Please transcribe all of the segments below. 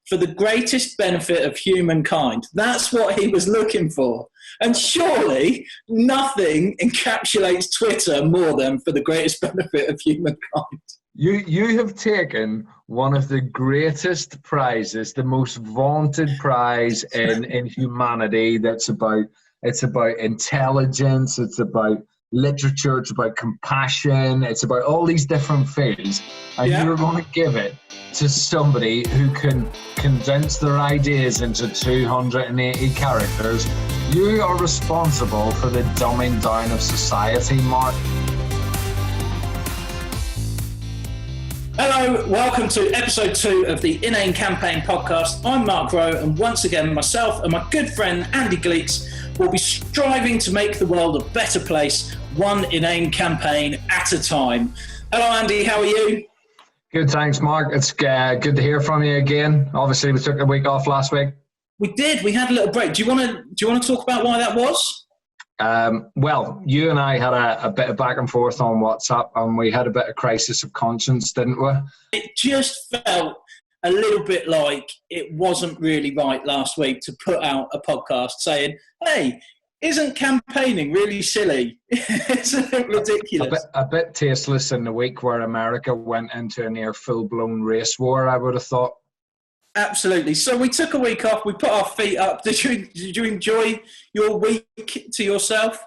for the greatest benefit of humankind. That's what he was looking for. And surely nothing encapsulates Twitter more than for the greatest benefit of humankind. You have taken one of the greatest prizes, the most vaunted prize in humanity. It's about intelligence, it's about literature, it's about compassion, it's about all these different fields, and you're going to give it to somebody who can condense their ideas into 280 characters. You are responsible for the dumbing down of society, Mark. Hello, welcome to episode 2 of the Inane Campaign podcast. I'm Mark Rowe, and once again, myself and my good friend Andy Cleese will be striving to make the world a better place, one inane campaign at a time. Hello, Andy, how are you? Good, thanks, Mark. It's good to hear from you again. Obviously, we took a week off last week. We did. We had a little break. Do you want to talk about why that was? Well, you and I had a bit of back and forth on WhatsApp, and we had a bit of crisis of conscience, didn't we? It just felt a little bit like it wasn't really right last week to put out a podcast saying, hey, isn't campaigning really silly? It's a bit ridiculous. A bit tasteless in the week where America went into a near full-blown race war, I would have thought. Absolutely. So we took a week off. We put our feet up. Did you enjoy your week to yourself?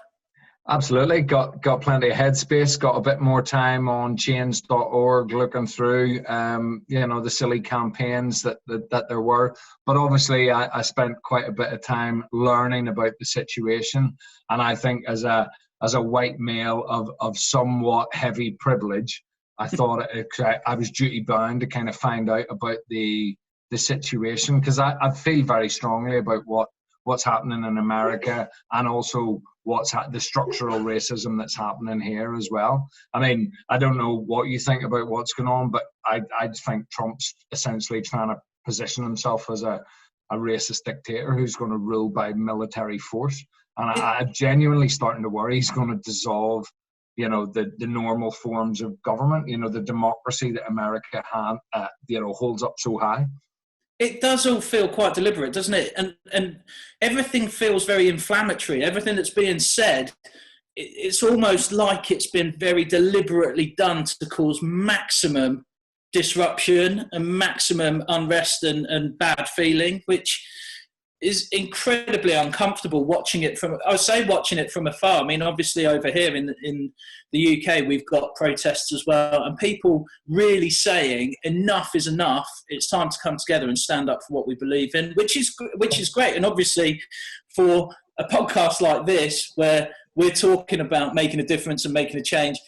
Absolutely. Got plenty of headspace. Got a bit more time on change.org looking through, the silly campaigns that there were. But obviously, I spent quite a bit of time learning about the situation. And I think as a white male of somewhat heavy privilege, I thought I was duty bound to kind of find out about the situation, because I feel very strongly about what's happening in America, and also the structural racism that's happening here as well. I mean, I don't know what you think about what's going on, but I think Trump's essentially trying to position himself as a racist dictator who's going to rule by military force. And I'm genuinely starting to worry he's going to dissolve the normal forms of government, the democracy that America holds up so high. It does all feel quite deliberate, doesn't it? And everything feels very inflammatory. Everything that's being said, it's almost like it's been very deliberately done to cause maximum disruption and maximum unrest and bad feeling, which is incredibly uncomfortable watching it from afar. I mean, obviously over here in the UK, we've got protests as well, and people really saying enough is enough. It's time to come together and stand up for what we believe in, which is great. And obviously for a podcast like this, where we're talking about making a difference and making a change,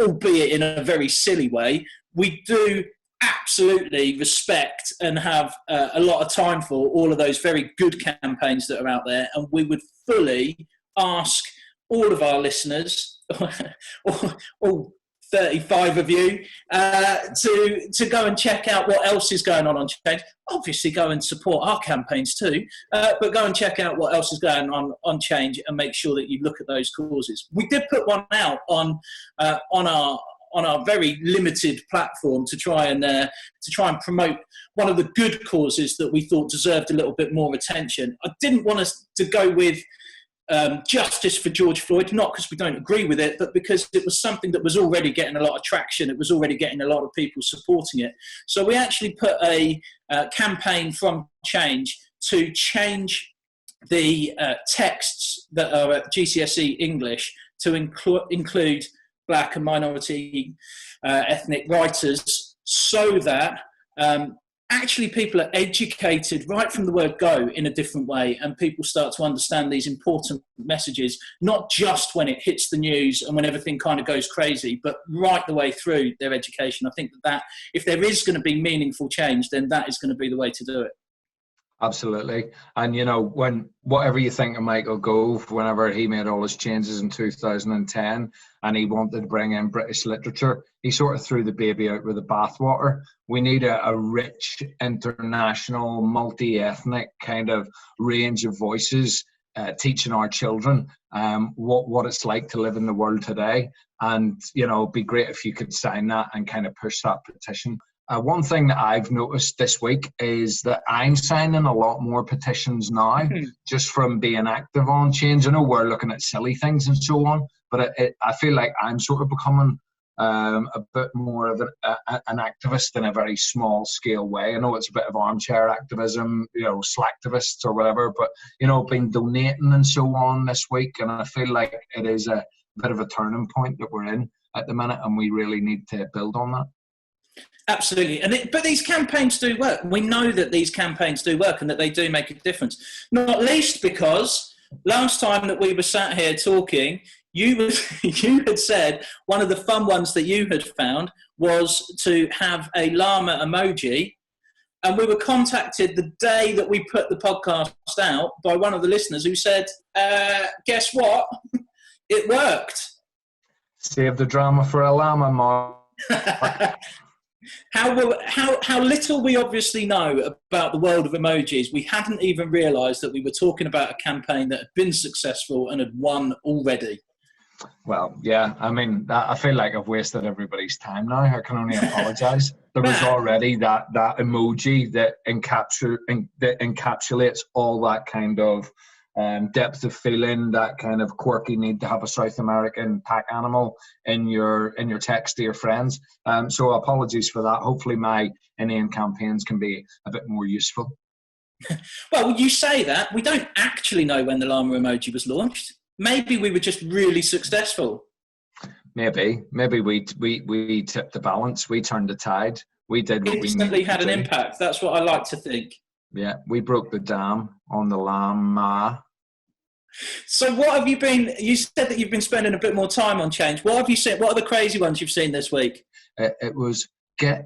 albeit in a very silly way, we do absolutely respect and have a lot of time for all of those very good campaigns that are out there, and we would fully ask all of our listeners, all 35 of you, to go and check out what else is going on Change. Obviously go and support our campaigns too, but go and check out what else is going on Change, and make sure that you look at those causes. We did put one out on our very limited platform to try and promote one of the good causes that we thought deserved a little bit more attention. I didn't want us to go with justice for George Floyd, not because we don't agree with it, but because it was something that was already getting a lot of traction. It was already getting a lot of people supporting it. So we actually put a campaign from Change to change the texts that are at GCSE English to include Black and minority ethnic writers, so that actually people are educated right from the word go in a different way, and people start to understand these important messages, not just when it hits the news and when everything kind of goes crazy, but right the way through their education. I think that if there is going to be meaningful change, then that is going to be the way to do it. Absolutely. And, when whatever you think of Michael Gove, whenever he made all his changes in 2010 and he wanted to bring in British literature, he sort of threw the baby out with the bathwater. We need a rich, international, multi-ethnic kind of range of voices teaching our children what it's like to live in the world today. And, it'd be great if you could sign that and kind of push that petition. One thing that I've noticed this week is that I'm signing a lot more petitions now, just from being active on change. I know we're looking at silly things and so on, but I feel like I'm sort of becoming a bit more of an activist in a very small scale way. I know it's a bit of armchair activism, slacktivists or whatever, but, been donating and so on this week. And I feel like it is a bit of a turning point that we're in at the minute, and we really need to build on that. Absolutely. But these campaigns do work. We know that these campaigns do work and that they do make a difference. Not least because last time that we were sat here talking, you had said one of the fun ones that you had found was to have a llama emoji. And we were contacted the day that we put the podcast out by one of the listeners who said, guess what? It worked. Save the drama for a llama, Mark. How little we obviously know about the world of emojis. We hadn't even realised that we were talking about a campaign that had been successful and had won already. Well, yeah, I mean, I feel like I've wasted everybody's time now. I can only apologise. There was already that emoji that encapsulates all that kind of depth of feeling, that kind of quirky need to have a South American pack animal in your text to your friends. So apologies for that. Hopefully my inane campaigns can be a bit more useful. Well, you say that. We don't actually know when the llama emoji was launched. Maybe we were just really successful. Maybe we tipped the balance. We turned the tide. We did what instantly had an impact. That's what I like to think. Yeah, we broke the dam on the llama. So what have you been, you said that you've been spending a bit more time on change. What have you seen? What are the crazy ones you've seen this week? It was get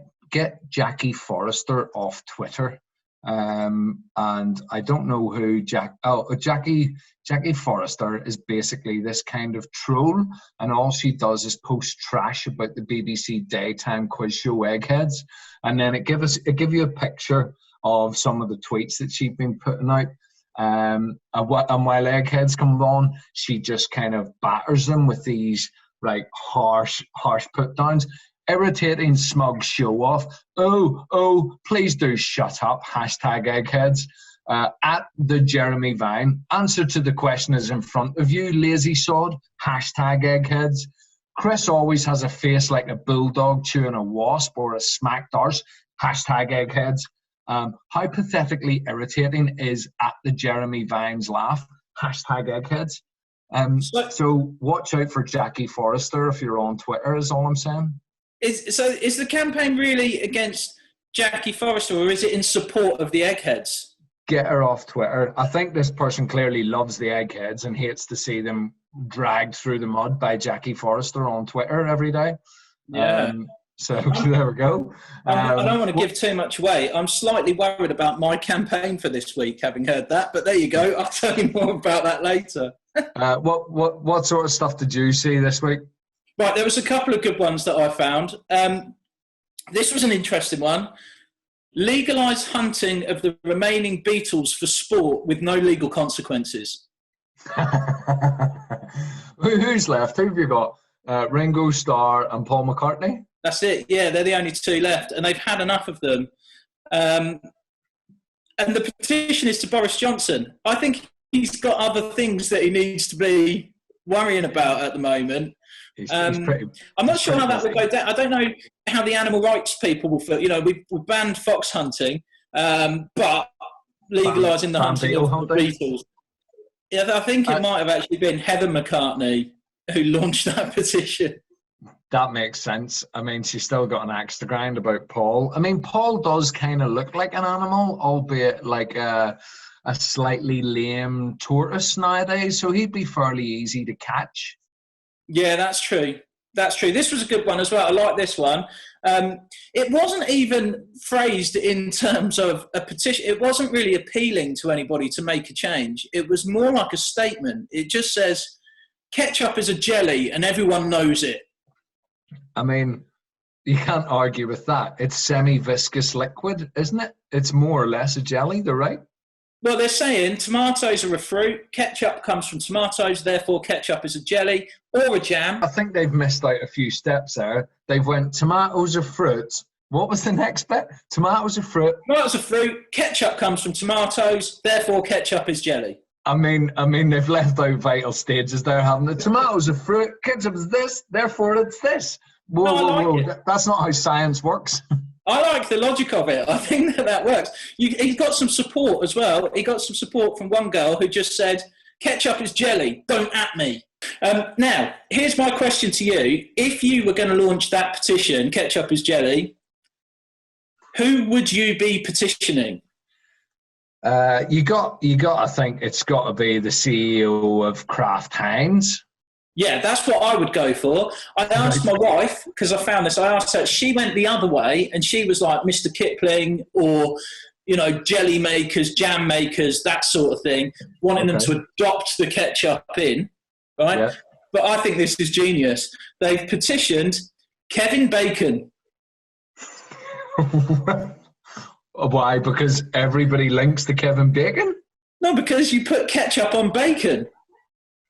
Jackie Forrester off Twitter. And I don't know who Jackie Forrester is basically this kind of troll, and all she does is post trash about the BBC daytime quiz show Eggheads, and then it give you a picture of some of the tweets that she's been putting out. And while Eggheads come on, she just kind of batters them with these like harsh put downs. Irritating, smug show off. Oh, please do shut up. #Eggheads. At the Jeremy Vine. Answer to the question is in front of you, lazy sod. #Eggheads. Chris always has a face like a bulldog chewing a wasp or a smacked arse. #Eggheads. How pathetically irritating is at the Jeremy Vine's laugh. #Eggheads. So watch out for Jackie Forrester if you're on Twitter, is all I'm saying. Is the campaign really against Jackie Forrester, or is it in support of the Eggheads? Get her off Twitter. I think this person clearly loves the Eggheads and hates to see them dragged through the mud by Jackie Forrester on Twitter every day. Yeah. So there we go. I don't want to give too much away. I'm slightly worried about my campaign for this week, having heard that. But there you go. I'll tell you more about that later. What sort of stuff did you see this week? Right, there was a couple of good ones that I found. This was an interesting one. Legalise hunting of the remaining beetles for sport with no legal consequences. Who's left? Who have you got? Ringo Starr and Paul McCartney? That's it, yeah. They're the only two left, and they've had enough of them. And the petition is to Boris Johnson. I think he's got other things that he needs to be worrying about at the moment. I'm not sure how that will go down. I don't know how the animal rights people will feel. We've banned fox hunting, but legalising the hunting of beetles. Yeah, I think it might have actually been Heather McCartney who launched that petition. That makes sense. I mean, she's still got an axe to grind about Paul. I mean, Paul does kind of look like an animal, albeit like a slightly lame tortoise nowadays, so he'd be fairly easy to catch. Yeah, that's true. That's true. This was a good one as well. I like this one. It wasn't even phrased in terms of a petition. It wasn't really appealing to anybody to make a change. It was more like a statement. It just says, ketchup is a jelly and everyone knows it. I mean, you can't argue with that. It's semi-viscous liquid, isn't it? It's more or less a jelly, they're right. Well, they're saying tomatoes are a fruit, ketchup comes from tomatoes, therefore ketchup is a jelly or a jam. I think they've missed out a few steps there. They've went tomatoes are fruit, What was the next bit? Tomatoes are fruit. Tomatoes are fruit. Ketchup comes from tomatoes. Therefore, ketchup is jelly. I mean, they've left out vital stages there, haven't they? Tomatoes are fruit. Ketchup is this. Therefore, it's this. Whoa, No, I like whoa. it. That's not how science works. I like the logic of it. I think that works. He got some support as well. He got some support from one girl who just said, ketchup is jelly, don't at me. Now, here's my question to you. If you were going to launch that petition, ketchup is jelly, who would you be petitioning? You got to think it's got to be the CEO of Kraft Heinz. Yeah, that's what I would go for. I asked my wife, because I found this, I asked her, she went the other way, and she was like Mr. Kipling or, jelly makers, jam makers, that sort of thing, wanting them to adopt the ketchup in, right? Yeah. But I think this is genius. They've petitioned Kevin Bacon. Why? Because everybody links to Kevin Bacon? No, because you put ketchup on bacon.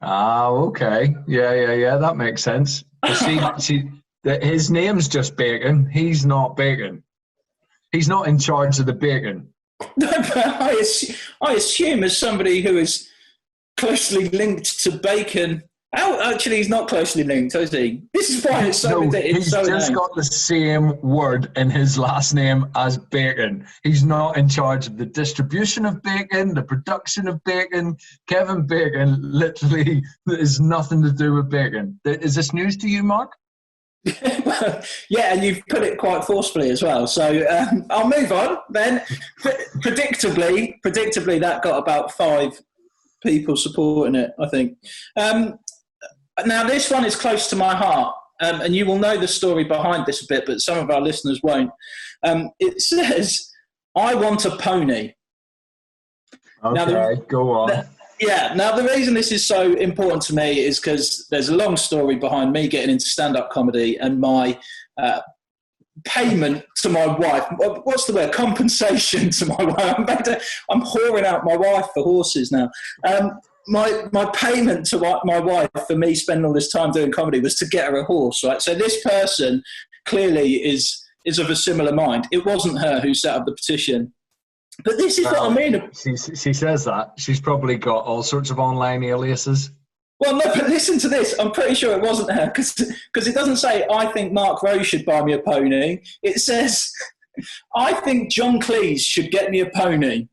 Oh, okay. Yeah. That makes sense. See, his name's just Bacon. He's not Bacon. He's not in charge of the bacon. No, but I assume as somebody who is closely linked to bacon. Actually, he's not closely linked, is he? This is why it's so. He's just got the same word in his last name as bacon. He's not in charge of the distribution of bacon, the production of bacon. Kevin Bacon literally has nothing to do with bacon. Is this news to you, Mark? Yeah, and you've put it quite forcefully as well. So I'll move on then. Predictably, that got about 5 people supporting it, I think. Now, this one is close to my heart, and you will know the story behind this a bit, but some of our listeners won't. It says, I want a pony. Okay, go on. Now the reason this is so important to me is because there's a long story behind me getting into stand-up comedy and my payment to my wife. What's the word? Compensation to my wife. I'm whoring out my wife for horses now. My payment to my wife for me spending all this time doing comedy was to get her a horse, right? So this person clearly is of a similar mind. It wasn't her who set up the petition. But this is what I mean. She says that. She's probably got all sorts of online aliases. Well, no, but listen to this. I'm pretty sure it wasn't her because it doesn't say, I think Mark Rose should buy me a pony. It says, I think John Cleese should get me a pony.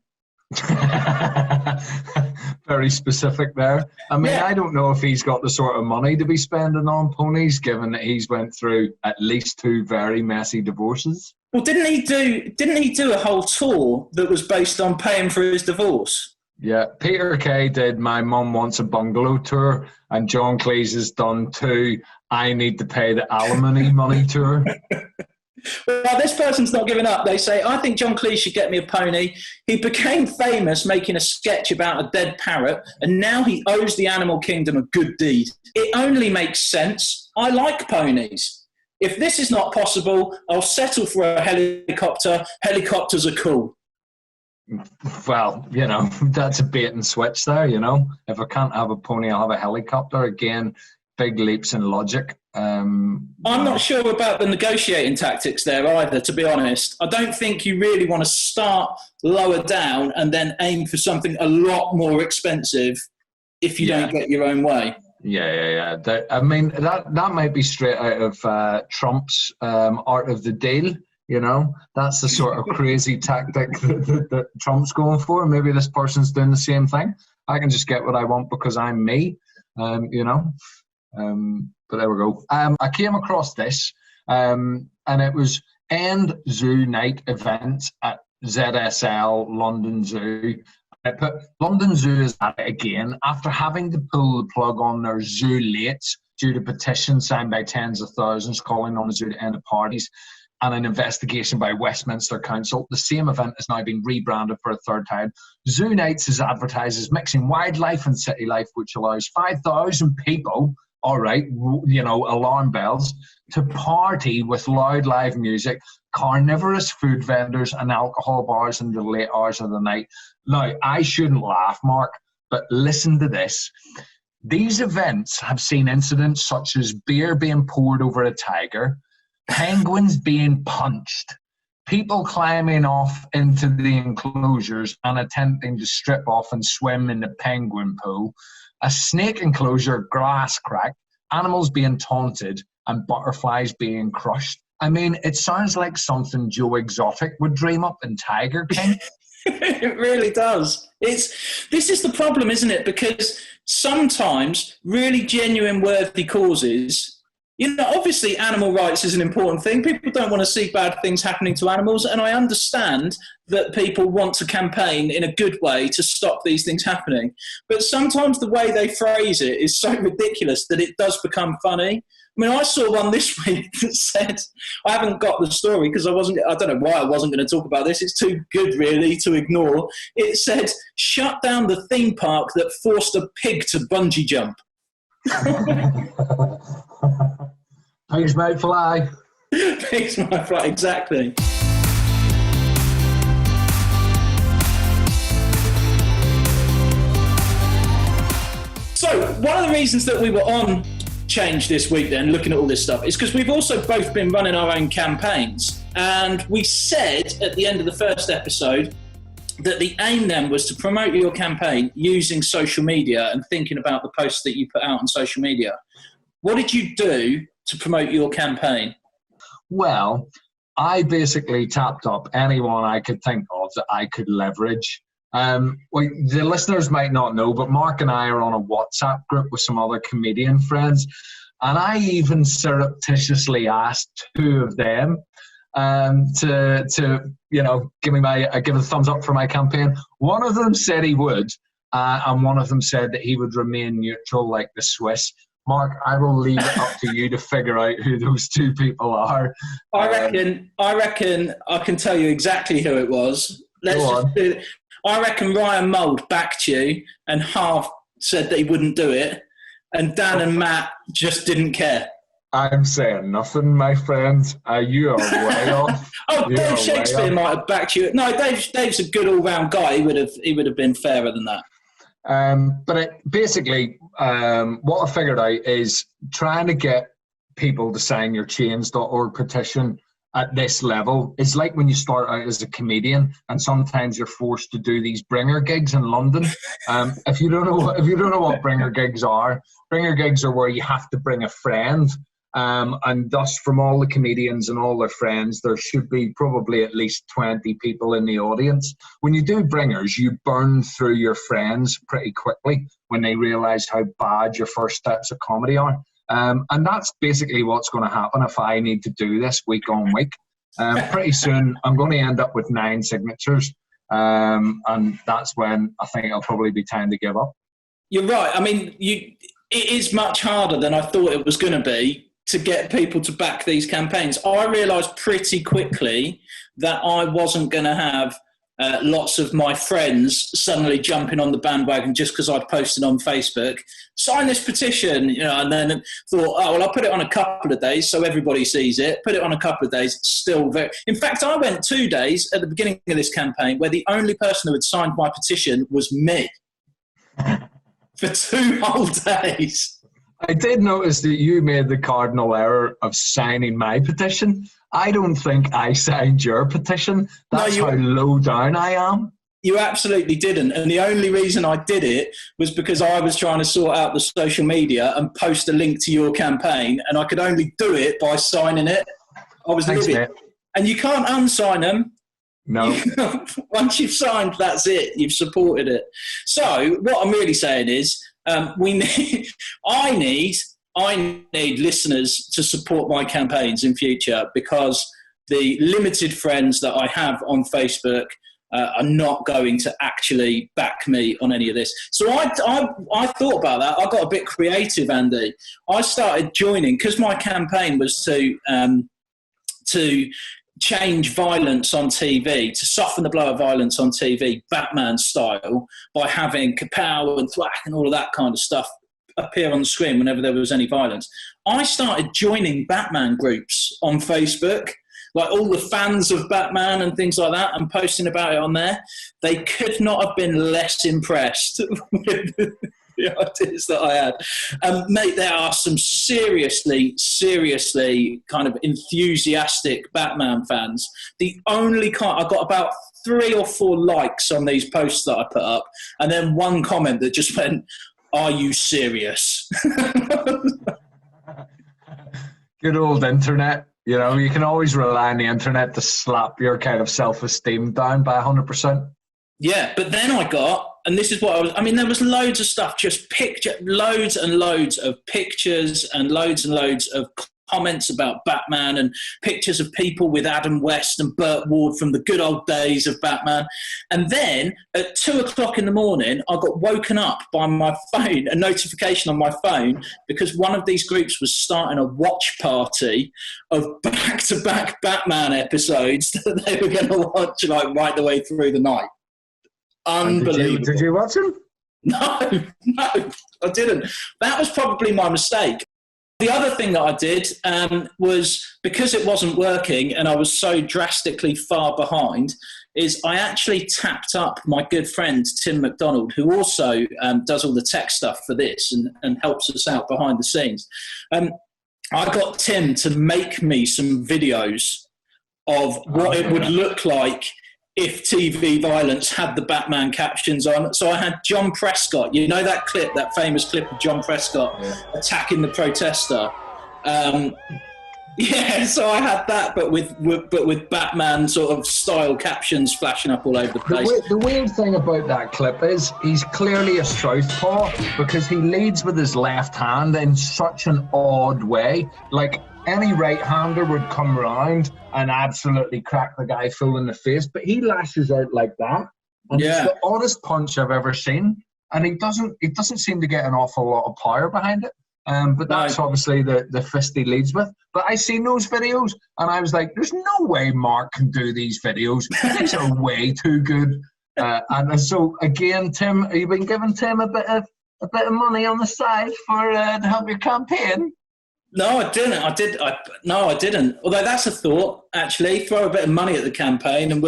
Very specific there. I mean, yeah. I don't know if he's got the sort of money to be spending on ponies, given that he's went through at least 2 very messy divorces. Well, didn't he do a whole tour that was based on paying for his divorce? Yeah, Peter Kay did My Mum Wants a Bungalow tour, and John Cleese has done 2 I Need to Pay the Alimony Money tour. Well, this person's not giving up. They say, I think John Cleese should get me a pony. He became famous making a sketch about a dead parrot, and now he owes the animal kingdom a good deed. It only makes sense. I like ponies. If this is not possible, I'll settle for a helicopter. Helicopters are cool. Well, that's a bait and switch there, If I can't have a pony, I'll have a helicopter. Again, big leaps in logic. I'm not sure about the negotiating tactics there either, to be honest. I don't think you really want to start lower down and then aim for something a lot more expensive if you don't get your own way. Yeah. I mean, that might be straight out of Trump's Art of the Deal. That's the sort of crazy tactic that Trump's going for. Maybe this person's doing the same thing. I can just get what I want because I'm me, But there we go. I came across this, and it was End Zoo Night event at ZSL London Zoo. London Zoo is at it again after having to pull the plug on their zoo late due to petitions signed by tens of thousands calling on the zoo to end the parties and an investigation by Westminster Council. The same event has now been rebranded for a 3rd time. Zoo Nights is advertised as mixing wildlife and city life, which allows 5,000 people, all right, alarm bells, to party with loud live music, carnivorous food vendors and alcohol bars in the late hours of the night. Now, I shouldn't laugh, Mark, but listen to this. These events have seen incidents such as beer being poured over a tiger, penguins being punched, people climbing off into the enclosures and attempting to strip off and swim in the penguin pool, a snake enclosure glass cracked, animals being taunted, and butterflies being crushed. I mean, it sounds like something Joe Exotic would dream up in Tiger King. It really does. This is the problem, isn't it? Because sometimes really genuine worthy causes, obviously animal rights is an important thing. People don't want to see bad things happening to animals, and I understand that people want to campaign in a good way to stop these things happening. But sometimes the way they phrase it is so ridiculous that it does become funny. I mean, I saw one this week that said, I haven't got the story because I don't know why I wasn't going to talk about this. It's too good, really, to ignore. It said, shut down the theme park that forced a pig to bungee jump. Pigs might fly. Pigs might fly, exactly. So, one of the reasons that we were on Change this week then, looking at all this stuff, is because we've also both been running our own campaigns. And we said at the end of the first episode that the aim then was to promote your campaign using social media and thinking about the posts that you put out on social media. What did you do to promote your campaign? Well, I basically tapped up anyone I could think of that I could leverage. Well, the listeners might not know, but Mark and I are on a WhatsApp group with some other comedian friends, and I even surreptitiously asked two of them to give a thumbs up for my campaign. One of them said he would, and one of them said that he would remain neutral like the Swiss. Mark, I will leave it up to you to figure out who those two people are. I reckon I can tell you exactly who it was. I reckon Ryan Mould backed you and half said that he wouldn't do it, and Dan and Matt just didn't care. I'm saying nothing, my friend. You are way off. Dave Shakespeare might have backed you. No, Dave's a good all-round guy. He would have been fairer than that. Basically, what I figured out is trying to get people to sign your change.org petition at this level. It's like when you start out as a comedian and sometimes you're forced to do these bringer gigs in London. If you don't know what bringer gigs are where you have to bring a friend. And thus, from all the comedians and all their friends, there should be probably at least 20 people in the audience. When you do bringers, you burn through your friends pretty quickly when they realise how bad your first steps of comedy are. And that's basically what's going to happen if I need to do this week on week. Pretty soon, I'm going to end up with 9 signatures. And that's when I think it'll probably be time to give up. You're right. I mean, it is much harder than I thought it was going to be to get people to back these campaigns. I realised pretty quickly that I wasn't going to have lots of my friends suddenly jumping on the bandwagon just because I'd posted on Facebook, sign this petition, and then thought, I'll put it on a couple of days so everybody sees it. Put it on a couple of days, still very... In fact, I went 2 days at the beginning of this campaign where the only person who had signed my petition was me. For 2 whole days. I did notice that you made the cardinal error of signing my petition. I don't think I signed your petition. That's how low down I am. You absolutely didn't. And the only reason I did it was because I was trying to sort out the social media and post a link to your campaign, and I could only do it by signing it. I was livid. Mate. And you can't unsign them. No. Once you've signed, that's it. You've supported it. So what I'm really saying is, I need listeners to support my campaigns in future, because the limited friends that I have on Facebook are not going to actually back me on any of this. So I thought about that. I got a bit creative, Andy. I started joining, because my campaign was to change violence on TV, to soften the blow of violence on TV, Batman style, by having kapow and thwack and all of that kind of stuff appear on the screen whenever there was any violence. I started joining Batman groups on Facebook, like all the fans of Batman and things like that, and posting about it on there. They could not have been less impressed with the ideas that I had. Mate, there are some seriously kind of enthusiastic Batman fans. The only I got about 3 or 4 likes on these posts that I put up, and then one comment that just went, "Are you serious?" Good old internet. You know, you can always rely on the internet to slap your kind of self-esteem down by 100%. Yeah, but then I got, and this is what there was loads of stuff, just loads and loads of pictures and loads of comments about Batman and pictures of people with Adam West and Burt Ward from the good old days of Batman. And then at 2:00 in the morning, I got woken up by my phone, a notification on my phone, because one of these groups was starting a watch party of back-to-back Batman episodes that they were going to watch like right the way through the night. Unbelievable. Did you watch them? No, I didn't. That was probably my mistake. The other thing that I did was, because it wasn't working and I was so drastically far behind, is I actually tapped up my good friend Tim McDonald, who also does all the tech stuff for this and helps us out behind the scenes. I got Tim to make me some videos of what it would look like if TV Violence had the Batman captions on. So I had John Prescott, you know that clip, that famous clip of John Prescott attacking the protester. So I had that, but with Batman sort of style captions flashing up all over the place. The weird thing about that clip is he's clearly a southpaw, because he leads with his left hand in such an odd way. Like, any right-hander would come round and absolutely crack the guy full in the face, but he lashes out like that. And it's the oddest punch I've ever seen, and he doesn't seem to get an awful lot of power behind it. But that's obviously the fist he leads with. But I seen those videos, and I was like, "There's no way Mark can do these videos. These are way too good." And so again, Tim, have you been giving Tim a bit of money on the side for to help your campaign? No, I didn't. I didn't. Although that's a thought, actually. Throw a bit of money at the campaign, and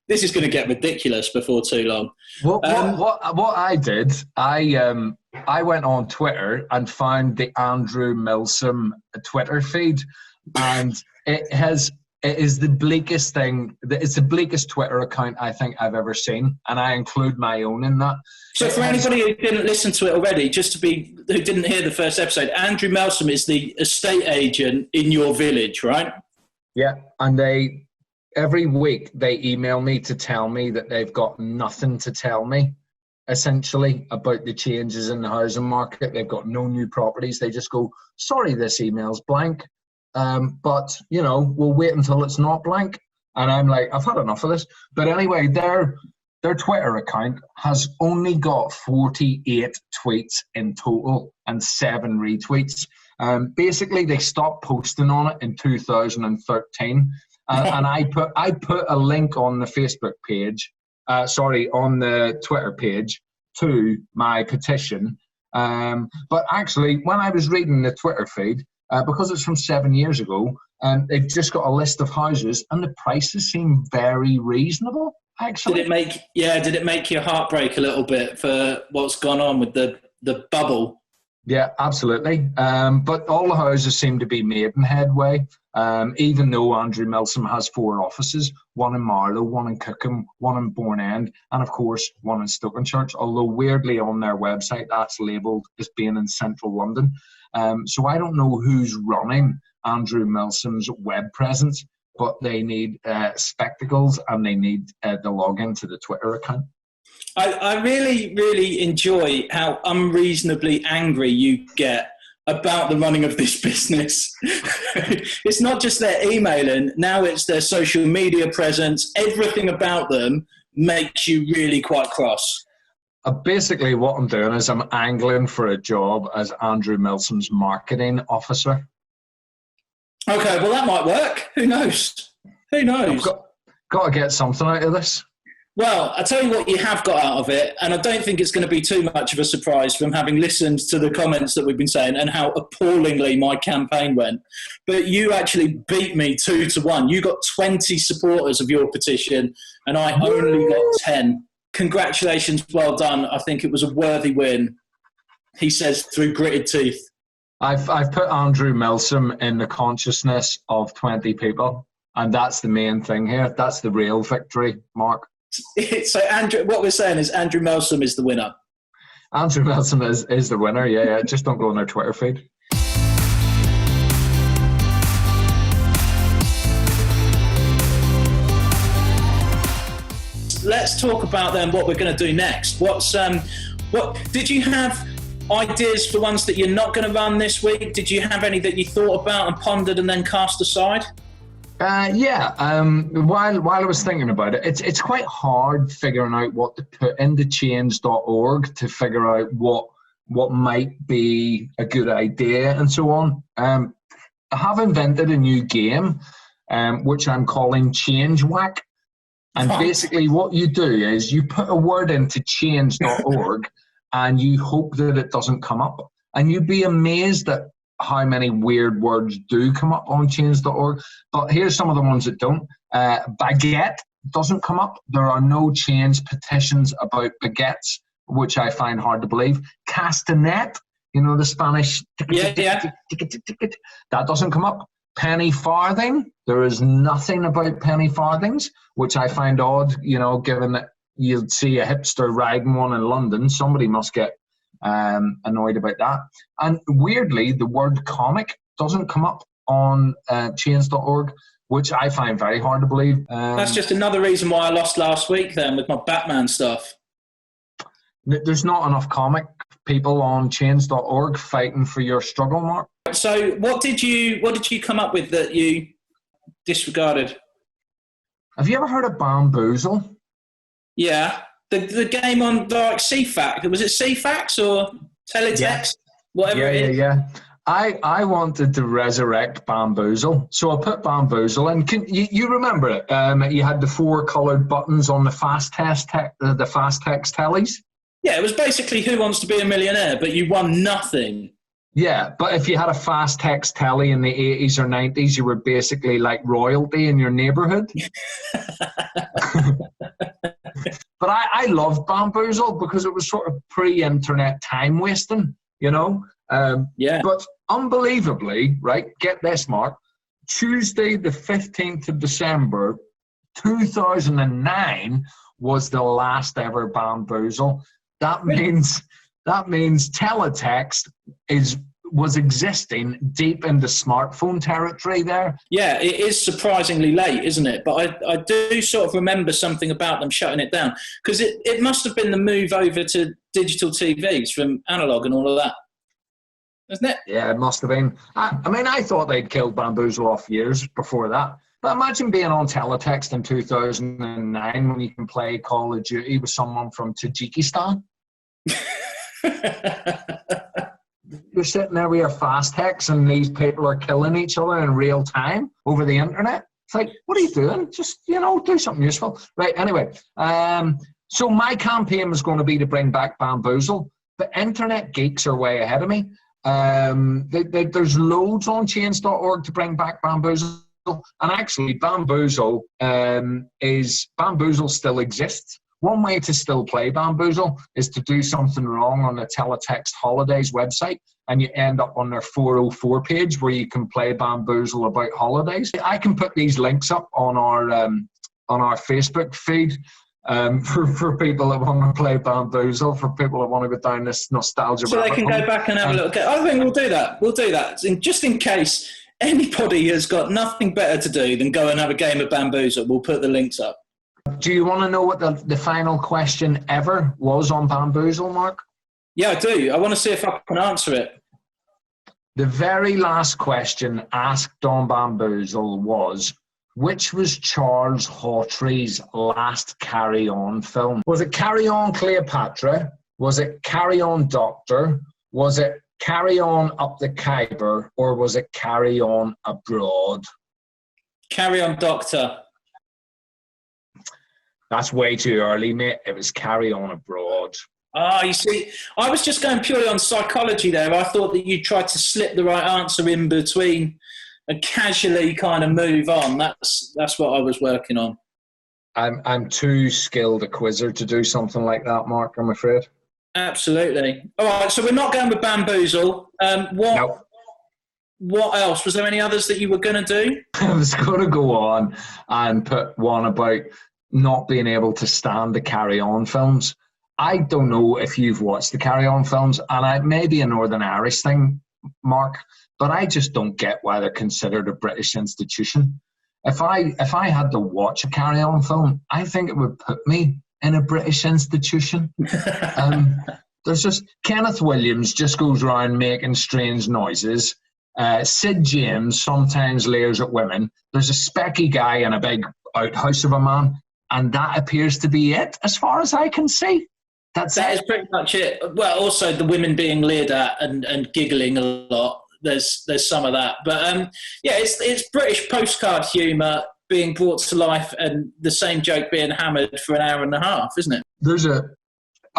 this is going to get ridiculous before too long. What I did, I went on Twitter and found the Andrew Milsom Twitter feed, and it is the bleakest thing. It's the bleakest Twitter account I think I've ever seen, and I include my own in that. So for anybody who didn't listen to it already, who didn't hear the first episode, Andrew Milsom is the estate agent in your village, right? Yeah, and every week they email me to tell me that they've got nothing to tell me, essentially, about the changes in the housing market. They've got no new properties. They just go, "Sorry, this email's blank. But, we'll wait until it's not blank." And I'm like, I've had enough of this. But anyway, their Twitter account has only got 48 tweets in total and 7 retweets. Basically, they stopped posting on it in 2013. And I put a link on the Facebook page, on the Twitter page, to my petition. But actually, when I was reading the Twitter feed, because it's from 7 years ago, they've just got a list of houses, and the prices seem very reasonable, actually. Did it make your heart break a little bit for what's gone on with the bubble? Yeah, absolutely. But all the houses seem to be making headway, even though Andrew Milsom has 4 offices, one in Marlow, one in Cookham, one in Bourne End, and of course one in Stokenchurch, although weirdly on their website that's labelled as being in central London. So I don't know who's running Andrew Milsom's web presence, but they need spectacles, and they need the login to the Twitter account. I really, really enjoy how unreasonably angry you get about the running of this business. It's not just their emailing, now it's their social media presence. Everything about them makes you really quite cross. Basically, what I'm doing is I'm angling for a job as Andrew Milsom's marketing officer. Okay, well, that might work. Who knows? I've got to get something out of this. Well, I'll tell you what you have got out of it, and I don't think it's going to be too much of a surprise from having listened to the comments that we've been saying and how appallingly my campaign went. But you actually beat me 2-1. You got 20 supporters of your petition, and I only got 10. Congratulations, well done. I think it was a worthy win. he says through gritted teeth. I've put Andrew Milsom in the consciousness of 20 people, and that's the main thing here. That's the real victory, Mark. So Andrew, what we're saying is Andrew Milsom is the winner. Andrew Milsom is the winner. Yeah. Just don't go on their Twitter feed. Let's talk about then what we're going to do next. What did you have ideas for ones that you're not going to run this week? Did you have any that you thought about and pondered and then cast aside? While I was thinking about it, it's quite hard figuring out what to put into change.org to figure out what might be a good idea and so on. I have invented a new game, which I'm calling Change Whack. And basically what you do is you put a word into change.org and you hope that it doesn't come up. And you'd be amazed at how many weird words do come up on change.org. But here's some of the ones that don't. Baguette doesn't come up. There are no change petitions about baguettes, which I find hard to believe. Castanet, the Spanish. Yeah. That doesn't come up. Penny farthing. There is nothing about penny farthings, which I find odd, given that you'd see a hipster riding one in London. Somebody must get annoyed about that. And weirdly, the word comic doesn't come up on change.org, which I find very hard to believe. That's just another reason why I lost last week then with my Batman stuff. There's not enough comic people on change.org fighting for your struggle, Mark. So what did you come up with that you disregarded? Have you ever heard of Bamboozle? Yeah. The game on like CFAX. Was it CFAX or Teletext? Yeah. Whatever it is. Yeah. I wanted to resurrect Bamboozle. So I put Bamboozle in. You remember it? You had the 4 coloured buttons on the fast text tellies. Yeah, it was basically Who Wants to Be a Millionaire, but you won nothing. Yeah, but if you had a fast text telly in the 80s or 90s, you were basically like royalty in your neighbourhood. But I loved Bamboozle because it was sort of pre-internet time wasting, Yeah. But unbelievably, right, get this, Mark, Tuesday the 15th of December, 2009 was the last ever Bamboozle. That means teletext was existing deep into smartphone territory there. Yeah, it is surprisingly late, isn't it? But I do sort of remember something about them shutting it down because it must have been the move over to digital TVs from analog and all of that, isn't it? Yeah, it must have been. I thought they'd killed Bamboozle off years before that. But imagine being on teletext in 2009 when you can play Call of Duty with someone from Tajikistan. You're sitting there with your fast text and these people are killing each other in real time over the internet. It's like, what are you doing? Just, do something useful. Right, anyway. So my campaign was going to be to bring back Bamboozle. The internet geeks are way ahead of me. There's loads on change.org to bring back Bamboozle. And actually, Bamboozle still exists. One way to still play Bamboozle is to do something wrong on the Teletext Holidays website, and you end up on their 404 page where you can play Bamboozle about holidays. I can put these links up on our Facebook feed for people that want to play Bamboozle, for people that want to go down this nostalgia. So they can go back and have a little go. I think we'll do that. We'll do that. And just in case anybody has got nothing better to do than go and have a game of Bamboozle, we'll put the links up. Do you want to know what the final question ever was on Bamboozle, Mark? Yeah, I do. I want to see if I can answer it. The very last question asked on Bamboozle was, which was Charles Hawtrey's last Carry On film? Was it Carry On Cleopatra? Was it Carry On Doctor? Was it Carry On Up the Khyber? Or was it Carry On Abroad? Carry On Doctor. That's way too early, mate. It was Carry On Abroad. Ah, you see, I was just going purely on psychology there. I thought that you tried to slip the right answer in between and casually kind of move on. That's what I was working on. I'm too skilled a quizzer to do something like that, Mark, I'm afraid. Absolutely. All right, so we're not going with Bamboozle. Nope. What else? Was there any others that you were going to do? I was going to go on and put one about not being able to stand the Carry On films. I don't know if you've watched the Carry On films, and it may be a Northern Irish thing, Mark, but I just don't get why they're considered a British institution. If I had to watch a Carry On film, I think it would put me in a British institution. There's just Kenneth Williams just goes around making strange noises. Sid James sometimes leers at women. There's a specky guy in a big outhouse of a man, and that appears to be it, as far as I can see. That is pretty much it. Well, also the women being leered at and giggling a lot. There's some of that, but yeah, it's British postcard humour being brought to life, and the same joke being hammered for an hour and a half, isn't it? There's a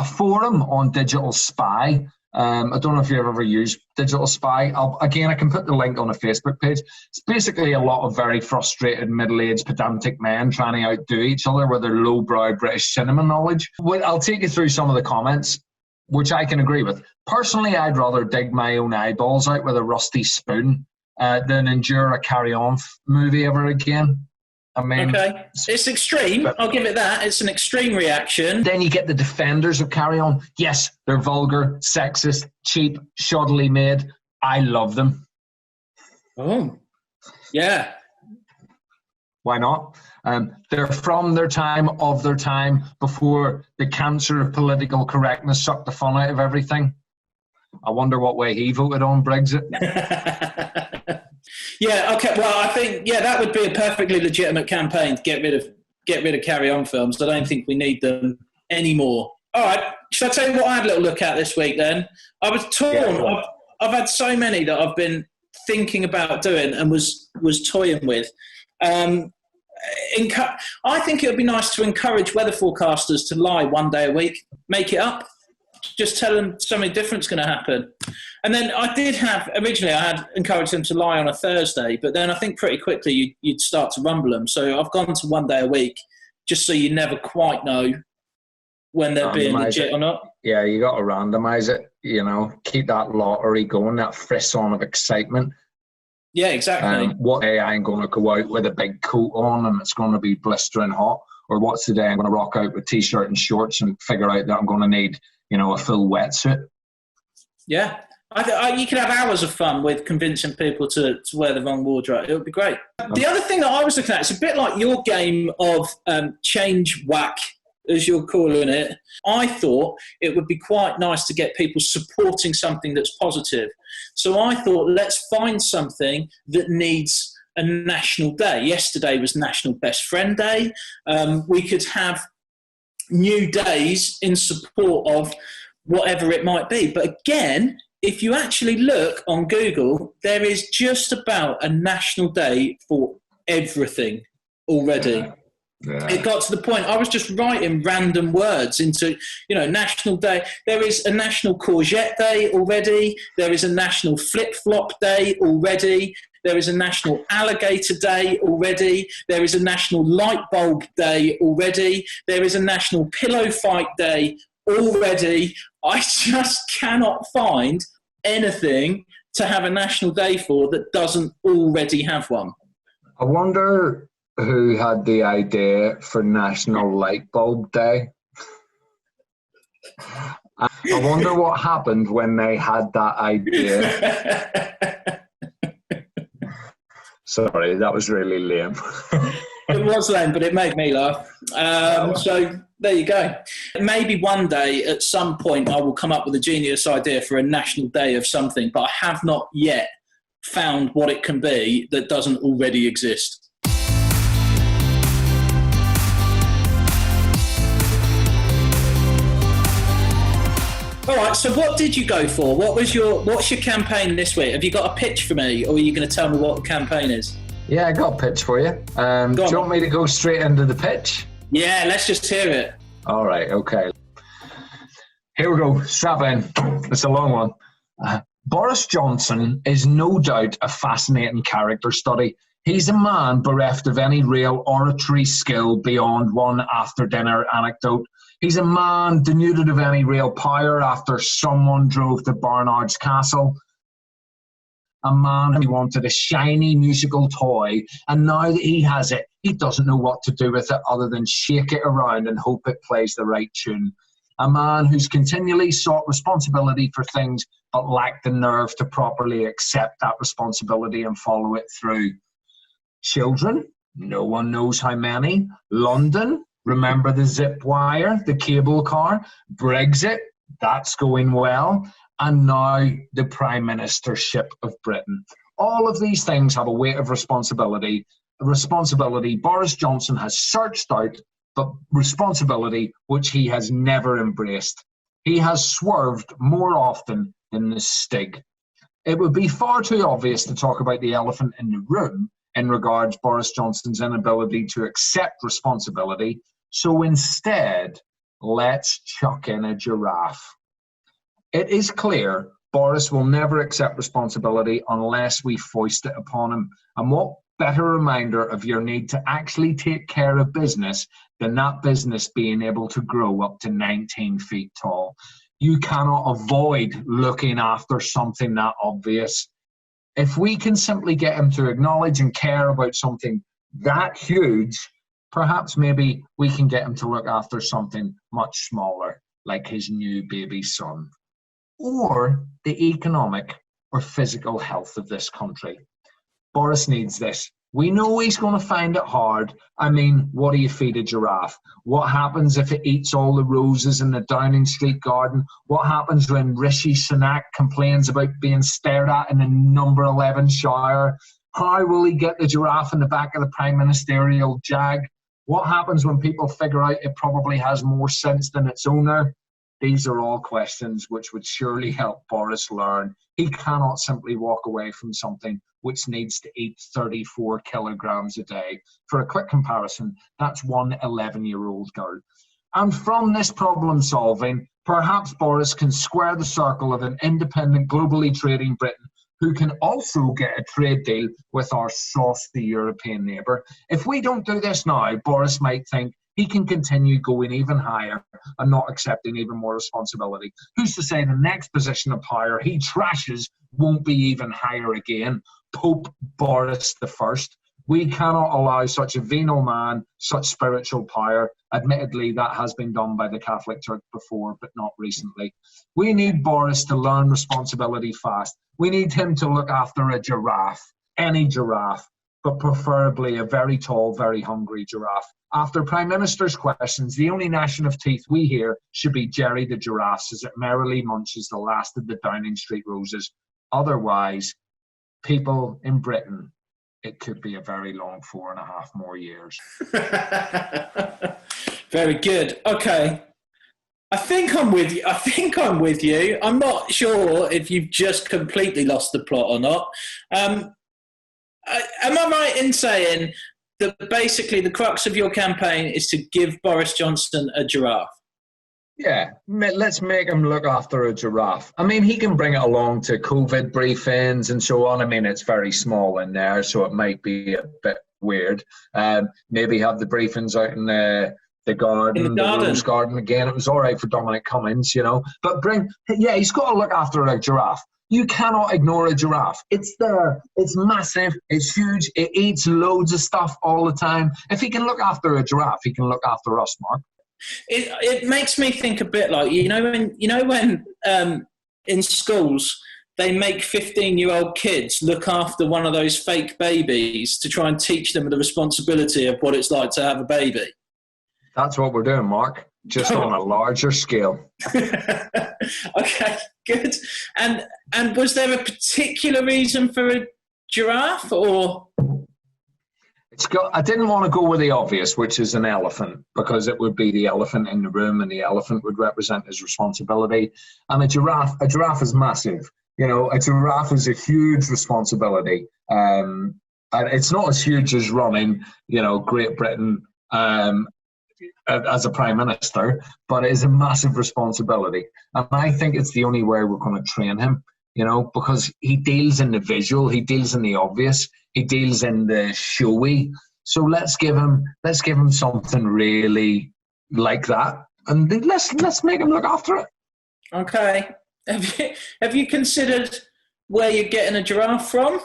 forum on Digital Spy. I don't know if you've ever used Digital Spy. I can put the link on a Facebook page. It's basically a lot of very frustrated middle-aged pedantic men trying to outdo each other with their lowbrow British cinema knowledge. I'll take you through some of the comments, which I can agree with. Personally, I'd rather dig my own eyeballs out with a rusty spoon than endure a Carry On movie ever again. I mean, okay, it's extreme. I'll give it that. It's an extreme reaction. Then you get the defenders of Carry On. Yes, they're vulgar, sexist, cheap, shoddily made. I love them. Oh, yeah. Why not? They're from their time, of their time, before the cancer of political correctness sucked the fun out of everything. I wonder what way he voted on Brexit. Yeah, okay. Well, I think that would be a perfectly legitimate campaign to get rid of Carry On films. I don't think we need them anymore. All right, should I tell you what I had a little look at this week? Then I was torn. Yeah, I've had so many that I've been thinking about doing and was toying with. I think it would be nice to encourage weather forecasters to lie one day a week, make it up. Just tell them something different's going to happen. And then originally I had encouraged them to lie on a Thursday, but then I think pretty quickly you'd start to rumble them. So I've gone to one day a week, just so you never quite know when they're being legit or not. Yeah, you got to randomise it, keep that lottery going, that frisson of excitement. Yeah, exactly. What day I'm going to go out with a big coat on and it's going to be blistering hot, or what's the day I'm going to rock out with T-shirt and shorts and figure out that I'm going to need a full wetsuit. Yeah. You could have hours of fun with convincing people to wear the wrong wardrobe. It would be great. The other thing that I was looking at, it's a bit like your game of change whack, as you're calling it. I thought it would be quite nice to get people supporting something that's positive. So I thought, let's find something that needs a national day. Yesterday was National Best Friend Day. We could have new days in support of whatever it might be. But again, if you actually look on Google, there is just about a national day for everything already. Yeah. It got to the point I was just writing random words into, National Day. There is a National Courgette Day already. There is a National Flip-Flop Day already. There is a National Alligator Day already. There is a National Light Bulb Day already. There is a National Pillow Fight Day already. I just cannot find anything to have a national day for that doesn't already have one. I wonder who had the idea for National Light Bulb Day. I wonder what happened when they had that idea. Sorry, that was really lame. It was lame, but it made me laugh. So there you go. Maybe one day, at some point, I will come up with a genius idea for a national day of something, but I have not yet found what it can be that doesn't already exist. All right, so what did you go for? What's your campaign this week? Have you got a pitch for me, or are you going to tell me what the campaign is? Yeah, I got a pitch for you. Do you want me to go straight into the pitch? Yeah, let's just hear it. All right, okay. Here we go. Strap in. It's a long one. Boris Johnson is no doubt a fascinating character study. He's a man bereft of any real oratory skill beyond one after-dinner anecdote. He's a man denuded of any real power after someone drove to Barnard's Castle. A man who wanted a shiny musical toy, and now that he has it, he doesn't know what to do with it other than shake it around and hope it plays the right tune. A man who's continually sought responsibility for things but lacked the nerve to properly accept that responsibility and follow it through. Children, no one knows how many. London, remember the zip wire, the cable car. Brexit, that's going well. And now the Prime Ministership of Britain. All of these things have a weight of responsibility. A responsibility Boris Johnson has searched out, but responsibility which he has never embraced. He has swerved more often than the Stig. It would be far too obvious to talk about the elephant in the room in regards Boris Johnson's inability to accept responsibility. So instead, let's chuck in a giraffe. It is clear Boris will never accept responsibility unless we foist it upon him. And what better reminder of your need to actually take care of business than that business being able to grow up to 19 feet tall? You cannot avoid looking after something that obvious. If we can simply get him to acknowledge and care about something that huge, perhaps maybe we can get him to look after something much smaller, like his new baby son, or the economic or physical health of this country. Boris needs this. We know he's going to find it hard. I mean, what do you feed a giraffe? What happens if it eats all the roses in the Downing Street garden? What happens when Rishi Sunak complains about being stared at in the number 11 shower? How will he get the giraffe in the back of the Prime Ministerial Jag? What happens when people figure out it probably has more sense than its owner? These are all questions which would surely help Boris learn. He cannot simply walk away from something which needs to eat 34 kilograms a day. For a quick comparison, that's one 11-year-old girl. And from this problem solving, perhaps Boris can square the circle of an independent, globally trading Britain who can also get a trade deal with our saucy European neighbour. If we don't do this now, Boris might think he can continue going even higher and not accepting even more responsibility. Who's to say the next position of power he trashes won't be even higher again? Pope Boris I. We cannot allow such a venal man, such spiritual power. Admittedly, that has been done by the Catholic Church before, but not recently. We need Boris to learn responsibility fast. We need him to look after a giraffe, any giraffe, but preferably a very tall, very hungry giraffe. After Prime Minister's questions, the only gnashing of teeth we hear should be Jerry the giraffe as it merrily munches the last of the Downing Street roses. Otherwise, people in Britain, it could be a very long 4.5 more years. Very good. Okay. I think I'm with you. I'm not sure if you've just completely lost the plot or not. Am I right in saying that basically the crux of your campaign is to give Boris Johnson a giraffe? Yeah, let's make him look after a giraffe. I mean, he can bring it along to COVID briefings and so on. I mean, it's very small in there, so it might be a bit weird. Maybe have the briefings out in the garden, the Rose Garden again. It was all right for Dominic Cummings, you know. But he's got to look after a giraffe. You cannot ignore a giraffe. It's there. It's massive. It's huge. It eats loads of stuff all the time. If he can look after a giraffe, he can look after us, Mark. It makes me think a bit like when in schools they make 15-year-old kids look after one of those fake babies to try and teach them the responsibility of what it's like to have a baby. That's what we're doing, Mark. Just on a larger scale. Okay, good. And was there a particular reason for a giraffe, or? I didn't want to go with the obvious, which is an elephant, because it would be the elephant in the room, and the elephant would represent his responsibility. And a giraffe is massive. You know, a giraffe is a huge responsibility. And it's not as huge as running, Great Britain as a prime minister, but it is a massive responsibility. And I think it's the only way we're going to train him. you know, because he deals in the visual, he deals in the obvious, he deals in the showy. So let's give him something really like that, and let's make him look after it. Okay. Have you considered where you're getting a giraffe from?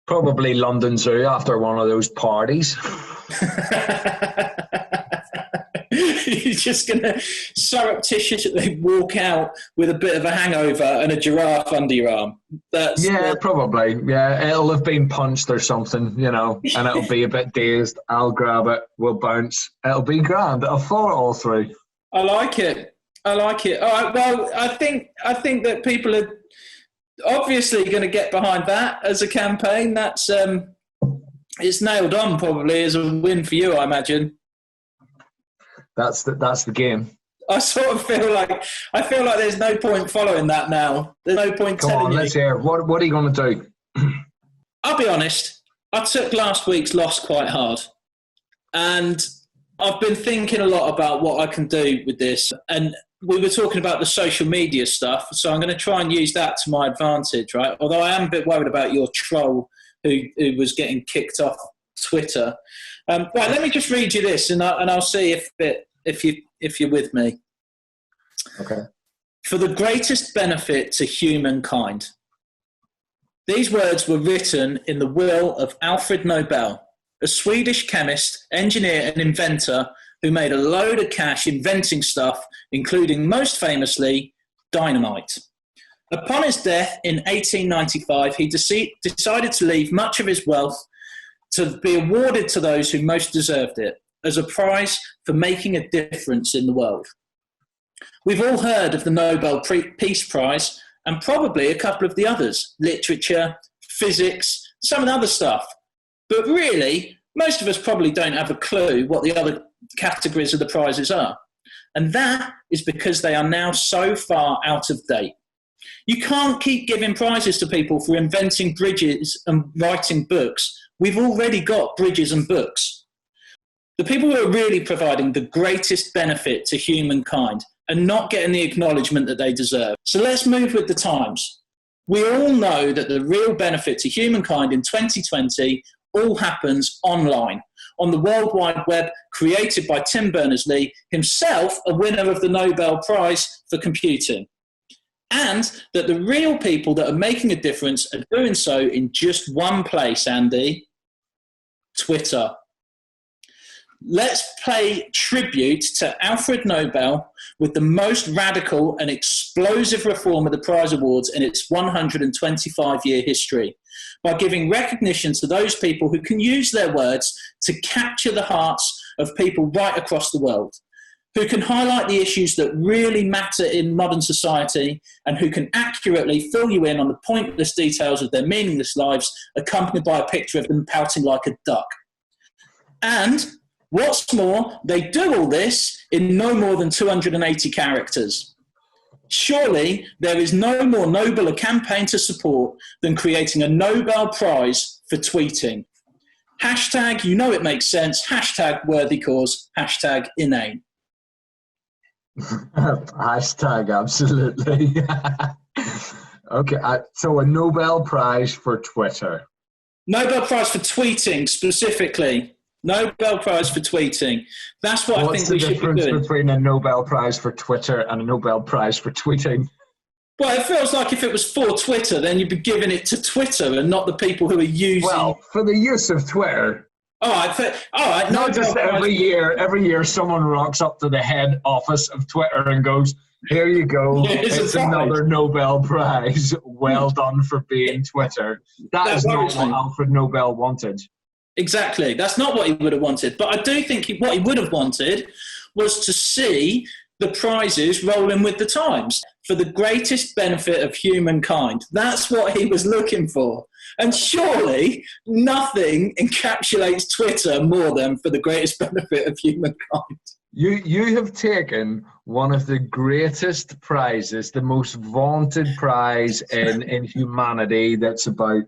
Probably London Zoo after one of those parties. You're just going to surreptitiously walk out with a bit of a hangover and a giraffe under your arm. Probably. Yeah, it'll have been punched or something, you know, and it'll be a bit dazed. I'll grab it, we'll bounce. It'll be grand. I'll follow it all through. I like it. All right. Well, I think that people are obviously going to get behind that as a campaign. That's it's nailed on. Probably as a win for you, I imagine. That's the game. I sort of feel like there's no point following that now. There's no point telling you. Come on, let's hear. What are you going to do? I'll be honest. I took last week's loss quite hard, and I've been thinking a lot about what I can do with this. And we were talking about the social media stuff, so I'm going to try and use that to my advantage, right? Although I am a bit worried about your troll who was getting kicked off Twitter. Right, let me just read you this, and I'll see if you're with me. Okay. For the greatest benefit to humankind. These words were written in the will of Alfred Nobel, a Swedish chemist, engineer, and inventor who made a load of cash inventing stuff, including most famously dynamite. Upon his death in 1895, he decided to leave much of his wealth to be awarded to those who most deserved it, as a prize for making a difference in the world. We've all heard of the Nobel Peace Prize and probably a couple of the others, literature, physics, some of the other stuff. But really, most of us probably don't have a clue what the other categories of the prizes are. And that is because they are now so far out of date. You can't keep giving prizes to people for inventing bridges and writing books. We've already got bridges and books. The people who are really providing the greatest benefit to humankind are not getting the acknowledgement that they deserve. So let's move with the times. We all know that the real benefit to humankind in 2020 all happens online, on the World Wide Web, created by Tim Berners-Lee, himself a winner of the Nobel Prize for Computing. And that the real people that are making a difference are doing so in just one place, Andy: Twitter. Let's pay tribute to Alfred Nobel with the most radical and explosive reform of the prize awards in its 125-year history, by giving recognition to those people who can use their words to capture the hearts of people right across the world, who can highlight the issues that really matter in modern society, and who can accurately fill you in on the pointless details of their meaningless lives, accompanied by a picture of them pouting like a duck. And what's more, they do all this in no more than 280 characters. Surely there is no more noble a campaign to support than creating a Nobel Prize for tweeting. Hashtag, you know it makes sense, hashtag worthy cause, hashtag inane. Hashtag absolutely. Okay, so a Nobel Prize for Twitter. Nobel Prize for tweeting specifically. Nobel Prize for tweeting. That's what I think we should be doing. What's the difference between a Nobel Prize for Twitter and a Nobel Prize for tweeting? Well, it feels like if it was for Twitter, then you'd be giving it to Twitter and not the people who are using... Well, for the use of Twitter. All right. Not just every year someone rocks up to the head office of Twitter and goes, here you go, it's another Nobel Prize. Well done for being Twitter. That is not what Alfred Nobel wanted. Exactly. That's not what he would have wanted. But I do think what he would have wanted was to see the prizes rolling with the times for the greatest benefit of humankind. That's what he was looking for. And surely nothing encapsulates Twitter more than for the greatest benefit of humankind. You have taken one of the greatest prizes, the most vaunted prize in humanity. It's about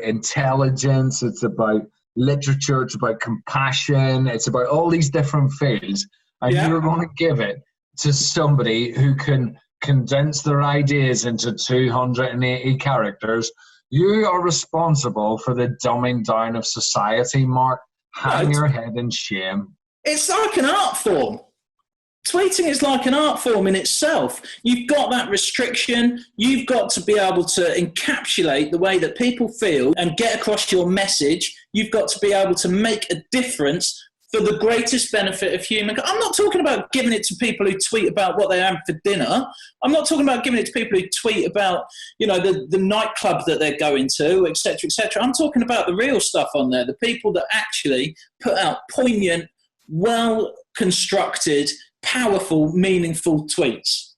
intelligence, it's about literature, it's about compassion, it's about all these different fields. And you're going to give it to somebody who can condense their ideas into 280 characters. You are responsible for the dumbing down of society, Mark. Hang your head in shame. It's like an art form. Tweeting is like an art form in itself. You've got that restriction. You've got to be able to encapsulate the way that people feel and get across your message. You've got to be able to make a difference for the greatest benefit of human. I'm not talking about giving it to people who tweet about what they have for dinner. I'm not talking about giving it to people who tweet about, the nightclub that they're going to, et cetera, et cetera. I'm talking about the real stuff on there, the people that actually put out poignant, well-constructed, powerful, meaningful tweets.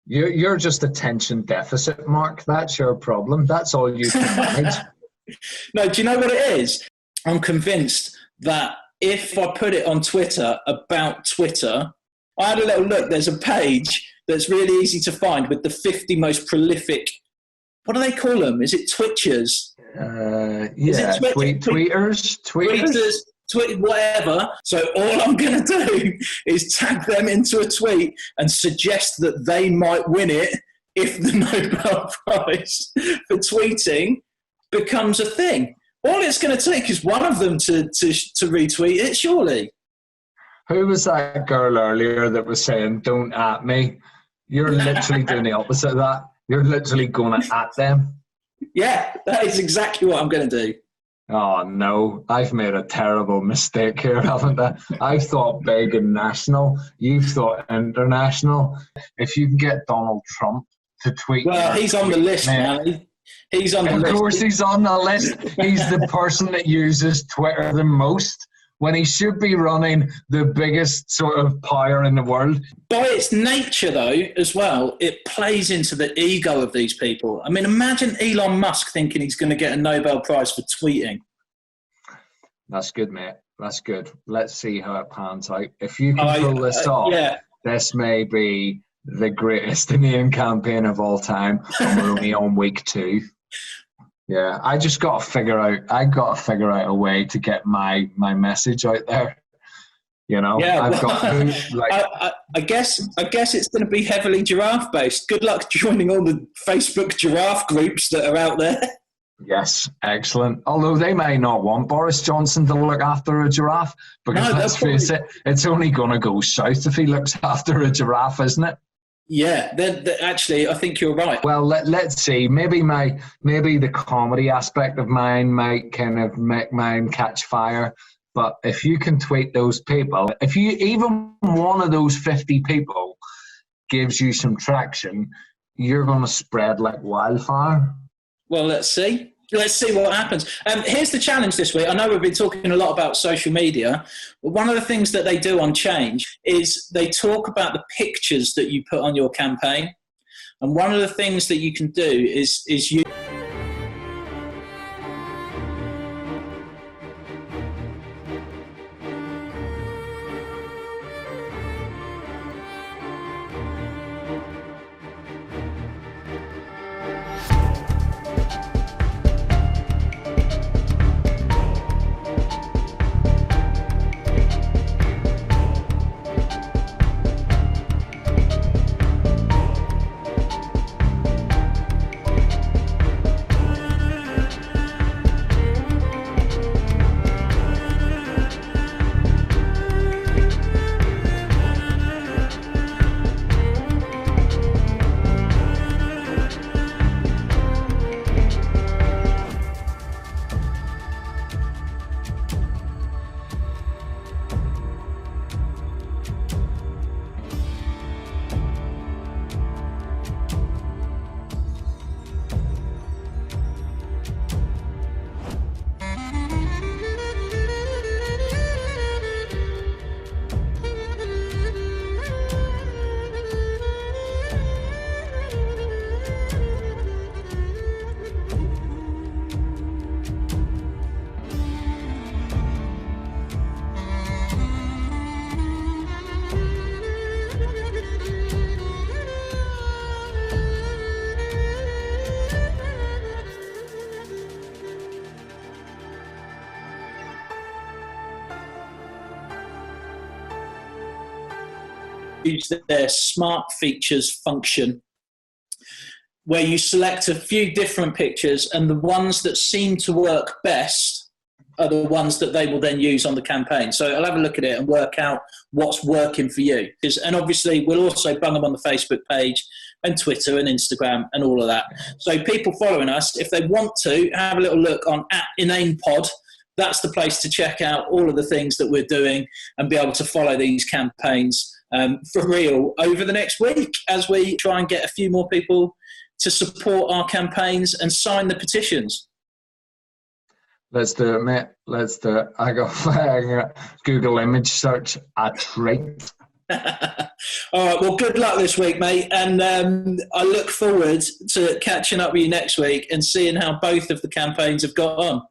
You're just attention deficit, Mark. That's your problem. That's all you can manage. No, do you know what it is? I'm convinced that if I put it on Twitter about Twitter, I had a little look. There's a page that's really easy to find with the 50 most prolific, what do they call them? Is it Twitchers? Tweeters? Tweet, whatever. So all I'm going to do is tag them into a tweet and suggest that they might win it if the Nobel Prize for tweeting becomes a thing. All it's going to take is one of them to retweet it, surely. Who was that girl earlier that was saying, don't at me? You're literally doing the opposite of that. You're literally going to at them. Yeah, that is exactly what I'm going to do. Oh, no. I've made a terrible mistake here, haven't I? I've thought big and national. You've thought international. If you can get Donald Trump to tweet... Well, he's on the list, man. He's on the list. Of course he's on the list. He's the person that uses Twitter the most when he should be running the biggest sort of power in the world. By its nature, though, as well, it plays into the ego of these people. I mean, imagine Elon Musk thinking he's going to get a Nobel Prize for tweeting. That's good, mate. That's good. Let's see how it pans out. If you can pull this off, this may be the greatest Indian campaign of all time. And we're only on week 2. Yeah, I just got to figure out a way to get my message out there. I guess it's going to be heavily giraffe based. Good luck joining all the Facebook giraffe groups that are out there. Yes, excellent. Although they may not want Boris Johnson to look after a giraffe, because let's face it, it's only going to go south if he looks after a giraffe, isn't it? Yeah, actually, I think you're right. Well, let's see. Maybe the comedy aspect of mine might kind of make mine catch fire. But if you can tweet those people, if you even one of those 50 people gives you some traction, you're going to spread like wildfire. Well, let's see. Let's see what happens. Here's the challenge this week. I know we've been talking a lot about social media, but one of the things that they do on Change is they talk about the pictures that you put on your campaign. And one of the things that you can do is you... use their smart features function, where you select a few different pictures, and the ones that seem to work best are the ones that they will then use on the campaign. So I'll have a look at it and work out what's working for you. And obviously we'll also bung them on the Facebook page and Twitter and Instagram and all of that. So people following us, if they want to, have a little look on @InnanePod. That's the place to check out all of the things that we're doing and be able to follow these campaigns for real over the next week as we try and get a few more people to support our campaigns and sign the petitions. Let's do it, mate. Let's do it. I got Google image search a treat. All right, well, good luck this week, mate. And I look forward to catching up with you next week and seeing how both of the campaigns have got on.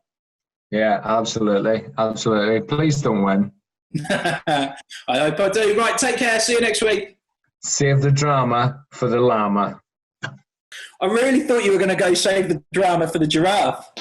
Yeah, absolutely. Absolutely. Please don't win. I hope I do. Right, take care. See you next week. Save the drama for the llama. I really thought you were going to go save the drama for the giraffe.